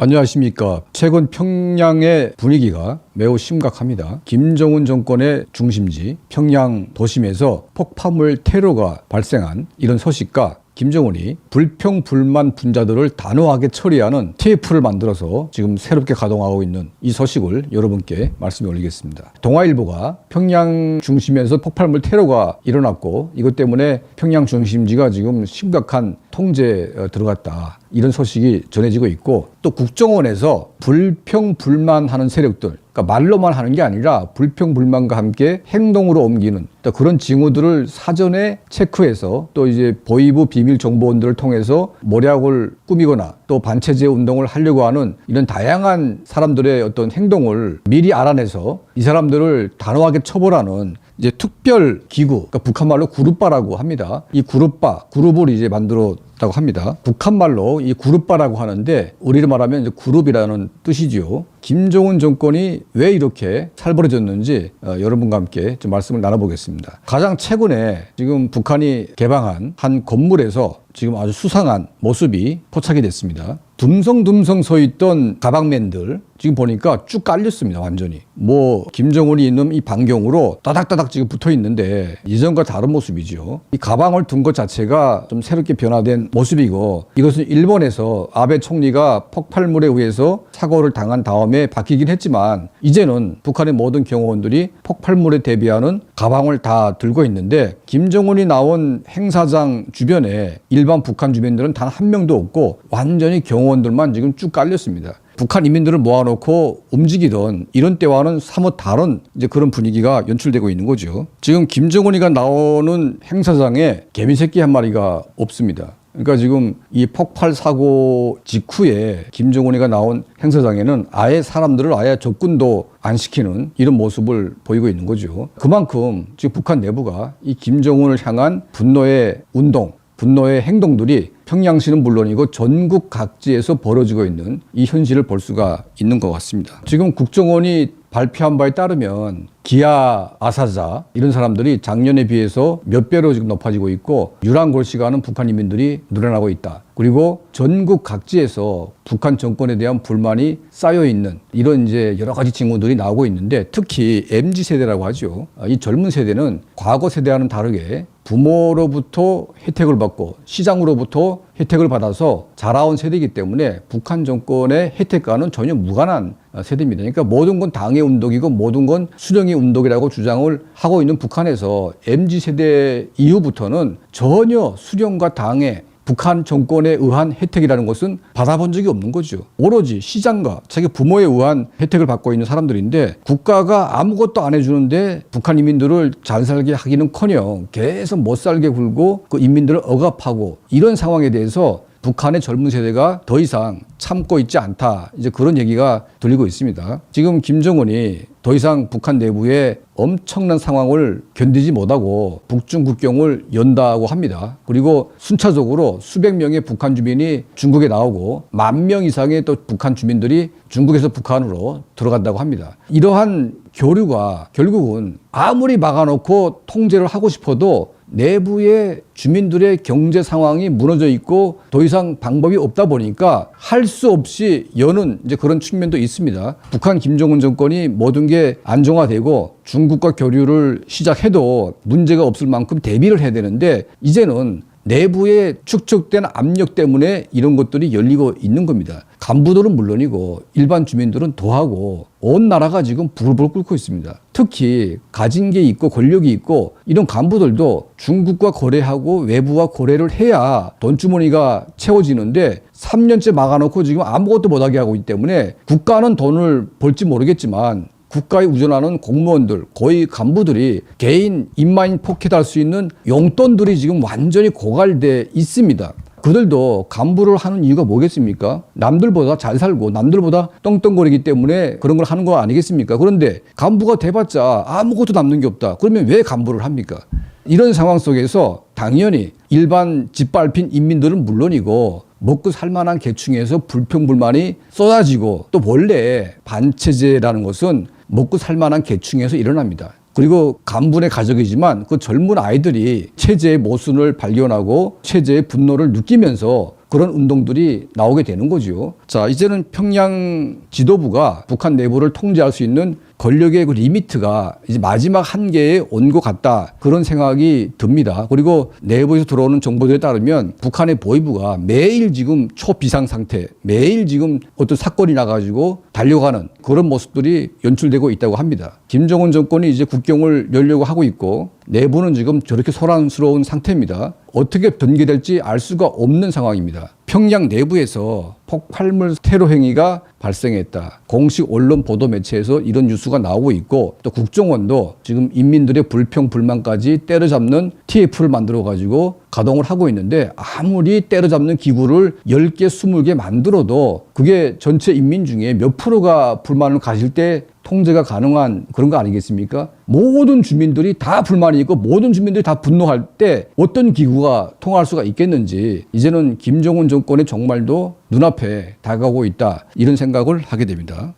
안녕하십니까. 최근 평양의 분위기가 매우 심각합니다. 김정은 정권의 중심지 평양 도심에서 폭파물 테러가 발생한 이런 소식과 김정은이 불평 불만 분자들을 단호하게 처리하는 TF를 만들어서 지금 새롭게 가동하고 있는 이 소식을 여러분께 말씀해 올리겠습니다. 동아일보가 평양 중심에서 폭발물 테러가 일어났고 이것 때문에 평양 중심지가 지금 심각한 통제에 들어갔다, 이런 소식이 전해지고 있고, 또 국정원에서 불평 불만하는 세력들, 그러니까 말로만 하는 게 아니라 불평 불만과 함께 행동으로 옮기는 그런 징후들을 사전에 체크해서 또 이제 보위부 비밀 정보원들을 통해서 모략을 꾸미거나 또 반체제 운동을 하려고 하는 이런 다양한 사람들의 어떤 행동을 미리 알아내서 이 사람들을 단호하게 처벌하는 이제 특별 기구, 그러니까 북한말로 구룹바라고 합니다. 이 그룹을 이제 만들었다고 합니다. 북한말로 이 구룹바라고 하는데 우리로 말하면 이제 그룹이라는 뜻이지요. 김정은 정권이 왜 이렇게 살벌해졌는지 여러분과 함께 좀 말씀을 나눠보겠습니다. 가장 최근에 지금 북한이 개방한 한 건물에서 지금 아주 수상한 모습이 포착이 됐습니다. 듬성듬성 서 있던 가방맨들 지금 보니까 쭉 깔렸습니다. 완전히. 김정은이 있는 이 반경으로 따닥따닥 지금 붙어 있는데 이전과 다른 모습이죠. 이 가방을 둔 것 자체가 좀 새롭게 변화된 모습이고, 이것은 일본에서 아베 총리가 폭발물에 의해서 사고를 당한 다음에 바뀌긴 했지만 이제는 북한의 모든 경호원들이 폭발물에 대비하는 가방을 다 들고 있는데, 김정은이 나온 행사장 주변에 일반 북한 주민들은 단 한 명도 없고 완전히 경호원들만 지금 쭉 깔렸습니다. 북한 인민들을 모아놓고 움직이던 이런 때와는 사뭇 다른 이제 그런 분위기가 연출되고 있는 거죠. 지금 김정은이가 나오는 행사장에 개미새끼 한 마리가 없습니다. 그러니까 지금 이 폭발 사고 직후에 김정은이가 나온 행사장에는 아예 사람들을 아예 접근도 안 시키는 이런 모습을 보이고 있는 거죠. 그만큼 지금 북한 내부가 이 김정은을 향한 분노의 운동, 분노의 행동들이 평양시는 물론이고 전국 각지에서 벌어지고 있는 이 현실을 볼 수가 있는 것 같습니다. 지금 국정원이 발표한 바에 따르면 기아, 아사자 이런 사람들이 작년에 비해서 몇 배로 지금 높아지고 있고 유랑골시가는 북한 인민들이 늘어나고 있다. 그리고 전국 각지에서 북한 정권에 대한 불만이 쌓여 있는 이런 이제 여러 가지 징후들이 나오고 있는데, 특히 MZ세대라고 하죠. 이 젊은 세대는 과거 세대와는 다르게 부모로부터 혜택을 받고 시장으로부터 혜택을 받아서 자라온 세대이기 때문에 북한 정권의 혜택과는 전혀 무관한 세대입니다. 그러니까 모든 건 당의 운동이고 모든 건 수령의 운동이라고 주장을 하고 있는 북한에서 MZ세대 이후부터는 전혀 수령과 당의 북한 정권에 의한 혜택이라는 것은 받아본 적이 없는 거죠. 오로지 시장과 자기 부모에 의한 혜택을 받고 있는 사람들인데, 국가가 아무것도 안 해주는데 북한 인민들을 잘 살게 하기는커녕 계속 못 살게 굴고 그 인민들을 억압하고, 이런 상황에 대해서 북한의 젊은 세대가 더 이상 참고 있지 않다, 이제 그런 얘기가 들리고 있습니다. 지금 김정은이 더 이상 북한 내부에 엄청난 상황을 견디지 못하고 북중 국경을 연다고 합니다. 그리고 순차적으로 수백 명의 북한 주민이 중국에 나오고 10,000명 이상의 또 북한 주민들이 중국에서 북한으로 들어간다고 합니다. 이러한 교류가 결국은 아무리 막아놓고 통제를 하고 싶어도 내부의 주민들의 경제 상황이 무너져 있고 더 이상 방법이 없다 보니까 할 수 없이 여는 이제 그런 측면도 있습니다. 북한 김정은 정권이 모든 게 안정화되고 중국과 교류를 시작해도 문제가 없을 만큼 대비를 해야 되는데, 이제는 내부에 축적된 압력 때문에 이런 것들이 열리고 있는 겁니다. 간부들은 물론이고 일반 주민들은 더하고 온 나라가 지금 불불 끓고 있습니다. 특히 가진 게 있고 권력이 있고 이런 간부들도 중국과 거래하고 외부와 거래를 해야 돈주머니가 채워지는데 3년째 막아놓고 지금 아무것도 못하게 하고 있기 때문에 국가는 돈을 벌지 모르겠지만 국가에 의존하는 공무원들, 고위 간부들이 개인 인마인 포켓할 수 있는 용돈들이 지금 완전히 고갈돼 있습니다. 그들도 간부를 하는 이유가 뭐겠습니까? 남들보다 잘 살고 남들보다 떵떵거리기 때문에 그런 걸 하는 거 아니겠습니까? 그런데 간부가 돼봤자 아무것도 남는 게 없다. 그러면 왜 간부를 합니까? 이런 상황 속에서 당연히 일반 짓밟힌 인민들은 물론이고 먹고 살만한 계층에서 불평불만이 쏟아지고, 또 원래 반체제라는 것은 먹고 살만한 계층에서 일어납니다. 그리고 간분의 가족이지만 그 젊은 아이들이 체제의 모순을 발견하고 체제의 분노를 느끼면서 그런 운동들이 나오게 되는 거죠. 자, 이제는 평양 지도부가 북한 내부를 통제할 수 있는 권력의 그 리미트가 이제 마지막 한계에 온 것 같다. 그런 생각이 듭니다. 그리고 내부에서 들어오는 정보들에 따르면 북한의 보위부가 매일 지금 초비상 상태, 매일 지금 어떤 사건이 나가지고 달려가는 그런 모습들이 연출되고 있다고 합니다. 김정은 정권이 이제 국경을 열려고 하고 있고 내부는 지금 저렇게 소란스러운 상태입니다. 어떻게 전개될지 알 수가 없는 상황입니다. 평양 내부에서 폭발물 테러 행위가 발생했다. 공식 언론 보도 매체에서 이런 뉴스가 나오고 있고 또 국정원도 지금 인민들의 불평 불만까지 때려잡는 TF를 만들어 가지고 가동을 하고 있는데 아무리 때려잡는 기구를 10개, 20개 만들어도 그게 전체 인민 중에 몇 프로가 불만을 가질 때 통제가 가능한 그런 거 아니겠습니까? 모든 주민들이 다 불만이 있고 모든 주민들이 다 분노할 때 어떤 기구가 통할 수가 있겠는지 이제는 김정은 정권의 종말도 눈앞에 다가오고 있다. 이런 생각을 하게 됩니다.